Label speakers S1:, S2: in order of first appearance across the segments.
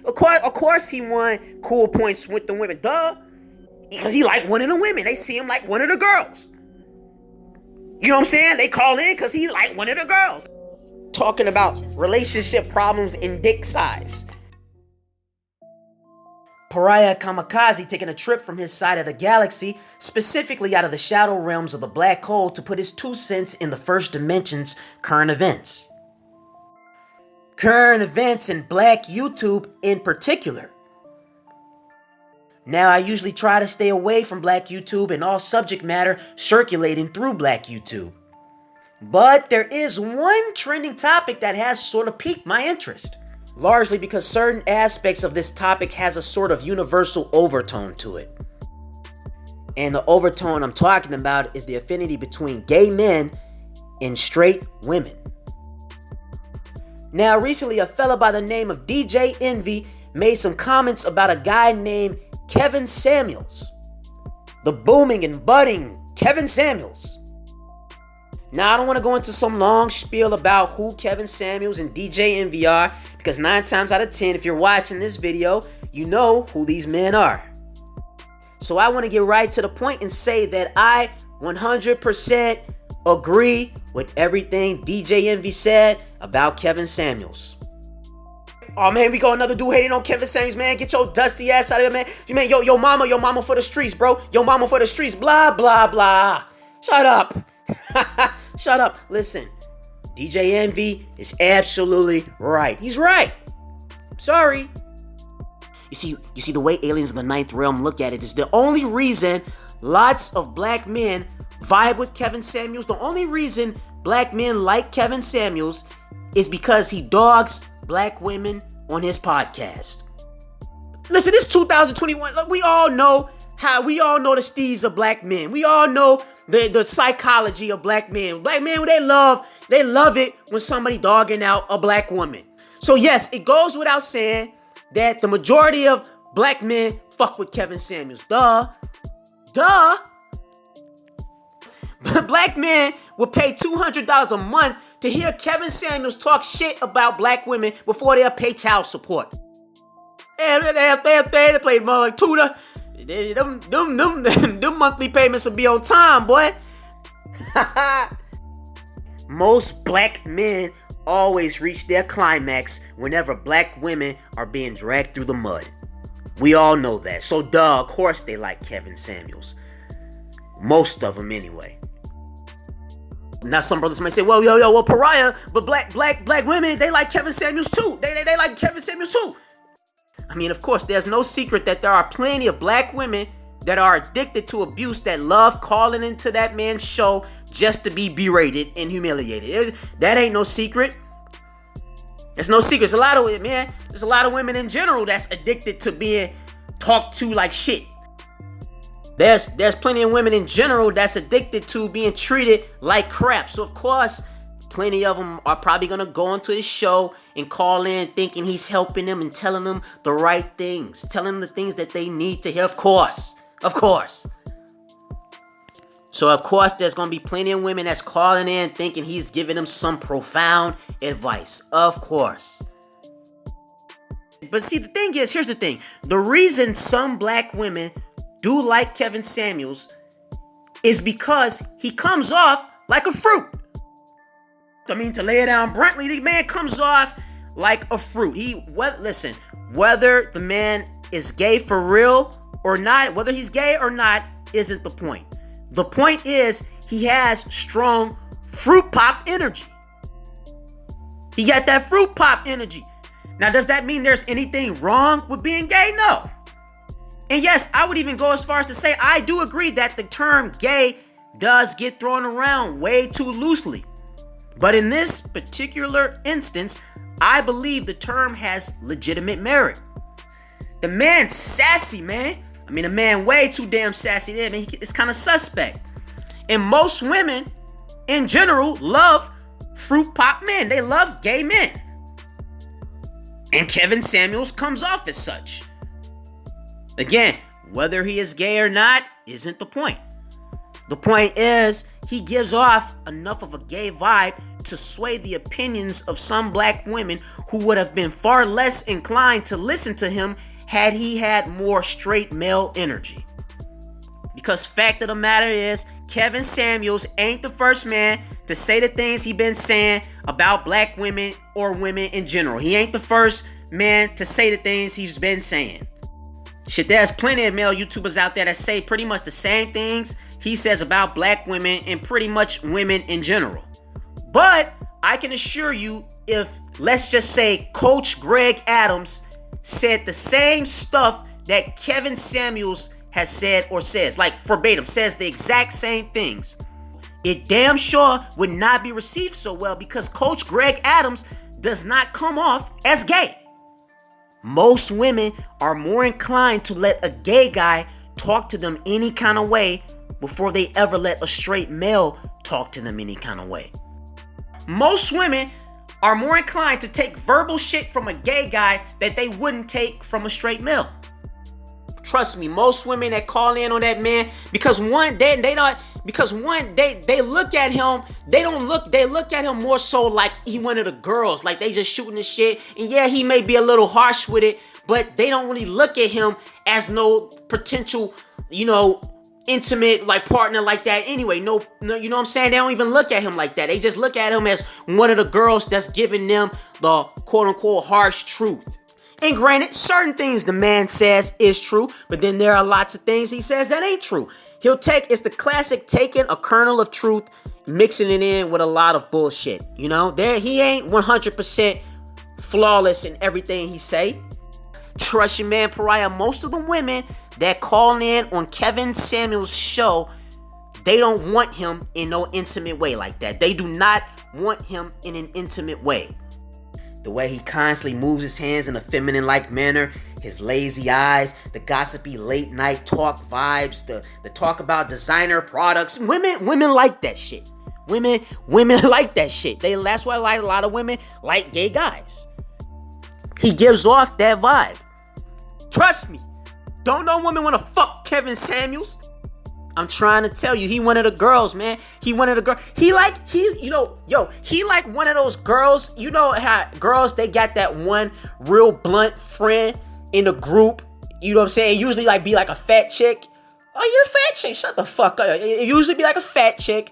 S1: Of course he won cool points with the women. Duh. Because he like one of the women. They see him like one of the girls. You know what I'm saying? They call in because he like one of the girls. Talking about relationship problems in dick size. Pariah Kamikaze taking a trip from his side of the galaxy, specifically out of the shadow realms of the black hole, to put his 2 cents in the first dimension's current events. Current events in black YouTube in particular. Now, I usually try to stay away from black YouTube and all subject matter circulating through black YouTube. But there is one trending topic that has sort of piqued my interest. Largely because certain aspects of this topic has a sort of universal overtone to it. And the overtone I'm talking about is the affinity between gay men and straight women. Now, recently a fella by the name of DJ Envy made some comments about a guy named Kevin Samuels. The booming and budding Kevin Samuels. Now, I don't want to go into some long spiel about who Kevin Samuels and DJ Envy are, because 9 times out of 10, if you're watching this video, you know who these men are. So I want to get right to the point and say that I 100% agree with everything DJ Envy said about Kevin Samuels. Oh man, we got another dude hating on Kevin Samuels, man. Get your dusty ass out of here, man. You man, yo mama for the streets, bro. Yo mama for the streets, blah, blah, blah. Shut up. Shut up. Listen, DJ Envy is absolutely right. He's right. Sorry. You see the way aliens of the ninth realm look at it is the only reason lots of black men vibe with Kevin Samuels. The only reason black men like Kevin Samuels is because he dogs black women on his podcast. Listen, it's 2021. Look, we all know the steez of black men. We all know the psychology of black men. Black men, they love it when somebody dogging out a black woman. So yes, it goes without saying that the majority of black men fuck with Kevin Samuels. Duh. Black men would pay $200 a month to hear Kevin Samuels talk shit about black women before they'll pay child support. And they play more like tutor. Them monthly payments will be on time, boy. Most black men always reach their climax whenever black women are being dragged through the mud. We all know that. So of course they like Kevin Samuels. Most of them anyway. Now some brothers might say, well, Pariah, but black women, they like Kevin Samuels too. They like Kevin Samuels too. I mean, of course, there's no secret that there are plenty of black women that are addicted to abuse that love calling into that man's show just to be berated and humiliated. That ain't no secret. There's no secret. There's a lot of women in general that's addicted to being talked to like shit. There's plenty of women in general that's addicted to being treated like crap. So of course, plenty of them are probably gonna go onto his show and call in thinking he's helping them and telling them the right things, telling them the things that they need to hear. Of course. So of course, there's gonna be plenty of women that's calling in thinking he's giving them some profound advice. Of course. But see, the thing is, here's the thing. The reason some black women do like Kevin Samuels is because he comes off like a fruit. I mean, to lay it down bluntly, the man comes off like a fruit. Whether the man is gay for real or not, whether he's gay or not, isn't the point. The point is he has strong fruit pop energy. He got that fruit pop energy. Now, does that mean there's anything wrong with being gay? No. And yes, I would even go as far as to say I do agree that the term gay does get thrown around way too loosely. But in this particular instance, I believe the term has legitimate merit. The man's sassy, man. I mean, the man way too damn sassy there, man. It's kind of suspect. And most women, in general, love fruit pop men. They love gay men. And Kevin Samuels comes off as such. Again, whether he is gay or not isn't the point. The point is, he gives off enough of a gay vibe to sway the opinions of some black women who would have been far less inclined to listen to him had he had more straight male energy. Because fact of the matter is, Kevin Samuels ain't the first man to say the things he been saying about black women or women in general. He ain't the first man to say the things he's been saying. Shit, there's plenty of male YouTubers out there that say pretty much the same things he says about black women and pretty much women in general. But I can assure you, if, let's just say, Coach Greg Adams said the same stuff that Kevin Samuels has said or says, like verbatim, says the exact same things, it damn sure would not be received so well because Coach Greg Adams does not come off as gay. Most women are more inclined to let a gay guy talk to them any kind of way before they ever let a straight male talk to them any kind of way. Most women are more inclined to take verbal shit from a gay guy that they wouldn't take from a straight male. Trust me, most women that call in on that man, because one, they look at him, they look at him more so like he one of the girls, like they just shooting the shit. And yeah, he may be a little harsh with it, but they don't really look at him as no potential, intimate like partner like that anyway. No, you know what I'm saying? They don't even look at him like that. They just look at him as one of the girls that's giving them the quote unquote harsh truth. And granted, certain things the man says is true, but then there are lots of things he says that ain't true. It's the classic taking a kernel of truth, mixing it in with a lot of bullshit. He ain't 100% flawless in everything he say. Trust your man, Pariah, most of the women that call in on Kevin Samuels' show, they don't want him in no intimate way like that. They do not want him in an intimate way. The way he constantly moves his hands in a feminine-like manner, his lazy eyes, the gossipy late-night talk vibes, the talk about designer products. Women like that shit. Women like that shit. That's why a lot of women like gay guys. He gives off that vibe. Trust me. Don't no woman want to fuck Kevin Samuels. I'm trying to tell you, he one of the girls, man. He one of the girls. He like one of those girls. You know how girls, they got that one real blunt friend in the group. You know what I'm saying? It usually be like a fat chick. Oh, you're a fat chick. Shut the fuck up. It usually be like a fat chick.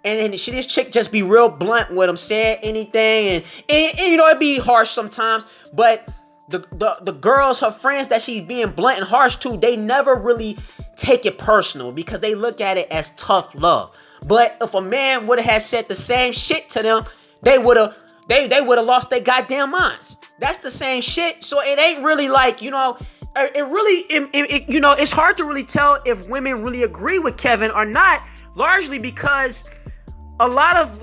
S1: And then this chick just be real blunt with him, saying anything. And it'd be harsh sometimes. But the girls, her friends that she's being blunt and harsh to, they never really take it personal because they look at it as tough love. But if a man would have said the same shit to them, they would have lost their goddamn minds. That's the same shit. So it ain't really it's hard to really tell if women really agree with Kevin or not, largely because a lot of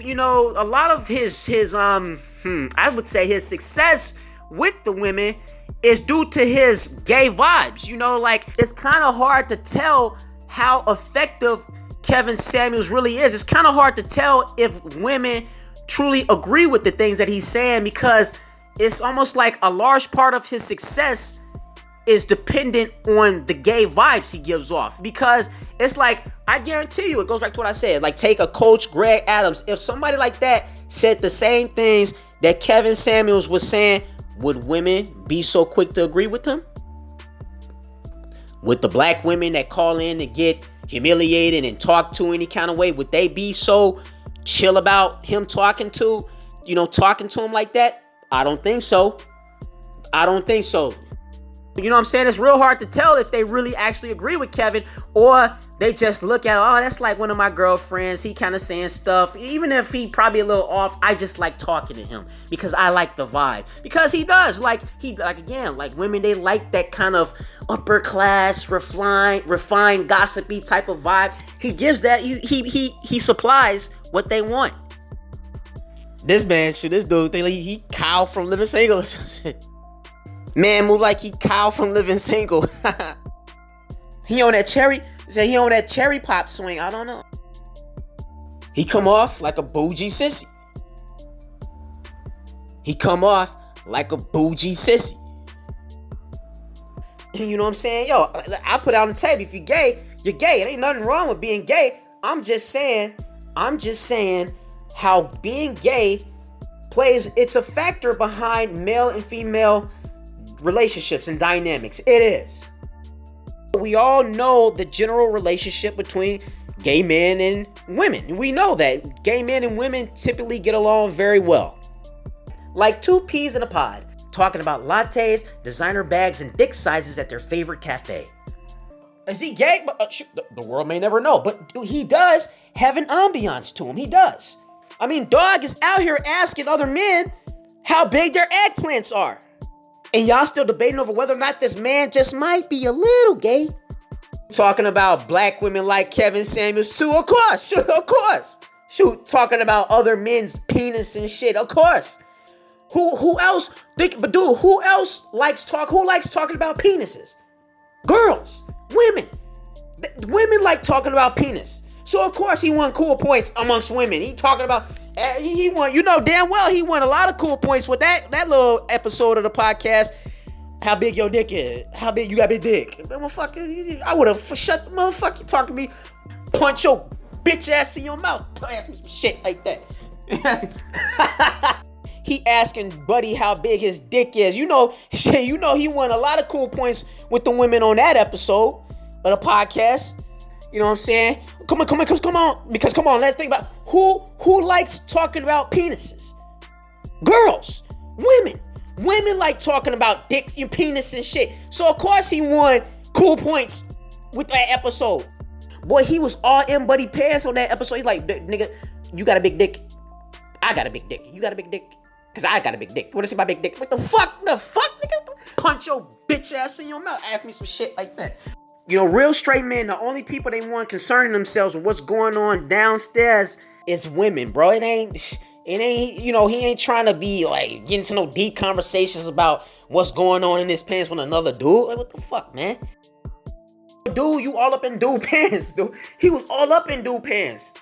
S1: his I would say his success with the women is due to his gay vibes. It's kind of hard to tell how effective Kevin Samuels really is. It's kind of hard to tell if women truly agree with the things that he's saying because it's almost like a large part of his success is dependent on the gay vibes he gives off. Because it's like, I guarantee you, it goes back to what I said. Like, take a Coach Greg Adams. If somebody like that said the same things that Kevin Samuels was saying, would women be so quick to agree with him? Would the black women that call in to get humiliated and talked to any kind of way, would they be so chill about him talking to him like that? I don't think so. You know what I'm saying? It's real hard to tell if they really actually agree with Kevin, or they just look at, oh, that's like one of my girlfriends. He kind of saying stuff. Even if he probably a little off, I just like talking to him because I like the vibe. Because he does. Like women, they like that kind of upper class, refined, gossipy type of vibe. He gives that. He supplies what they want. This dude, he Kyle from Living Single or some shit. Man move like he Kyle from Living Single. He on that cherry pop swing. I don't know. He come off like a bougie sissy. You know what I'm saying? Yo, I put out on the table. If you're gay, you're gay. It ain't nothing wrong with being gay. I'm just saying how being gay it's a factor behind male and female relationships and dynamics. It is. We all know the general relationship between gay men and women. We know that gay men and women typically get along very well. Like two peas in a pod, talking about lattes, designer bags, and dick sizes at their favorite cafe. Is he gay? The world may never know, but he does have an ambiance to him. He does. I mean, dog is out here asking other men how big their eggplants are. And y'all still debating over whether or not this man just might be a little gay. Talking about black women like Kevin Samuels too, of course, of course. Shoot, talking about other men's penis and shit, of course. Who else? Who else likes talking about penises? Girls, women. Women like talking about penis. So of course he won cool points amongst women. He talking about, he won, you know damn well he won a lot of cool points with that little episode of the podcast. How big your dick is? How big you got big dick? Motherfucker, I would have shut the motherfucker talking to me, punch your bitch ass in your mouth. Ask me some shit like that. He asking Buddy how big his dick is. You know he won a lot of cool points with the women on that episode of the podcast. You know what I'm saying? Come on, let's think about who likes talking about penises. Girls, women. Women like talking about dicks and penis and shit. So of course he won cool points with that episode. Boy, he was all in Buddy pants on that episode. He's like, nigga, you got a big dick. I got a big dick. You got a big dick? Cause I got a big dick. What is it, my big dick? What the fuck? Nigga? Punch your bitch ass in your mouth. Ask me some shit like that. You know, real straight men, the only people they want concerning themselves with what's going on downstairs is women, bro. It ain't, you know, he ain't trying to be like getting into no deep conversations about what's going on in his pants with another dude. Like, what the fuck, man? Dude, you all up in dude pants, dude. He was all up in dude pants.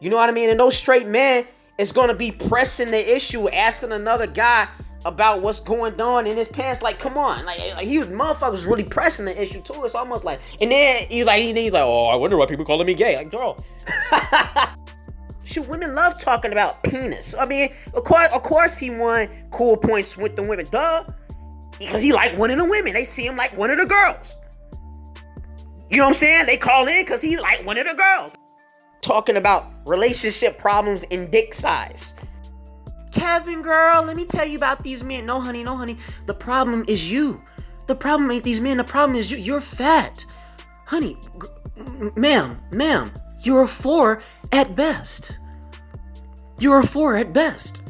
S1: You know what I mean? And no straight man is gonna be pressing the issue, asking another guy about what's going on in his pants. Like, come on, like motherfucker was really pressing the issue too. It's almost like, and then he's like, oh, I wonder why people calling me gay. Like, girl, shoot, women love talking about penis. I mean, of course, he won cool points with the women, duh, because he like one of the women. They see him like one of the girls. You know what I'm saying? They call in because he like one of the girls. Talking about relationship problems and dick size. Kevin, girl, let me tell you about these men. No, honey. The problem is you. The problem ain't these men. The problem is you. You're fat. Honey, ma'am, you're a 4 at best. You're a 4 at best.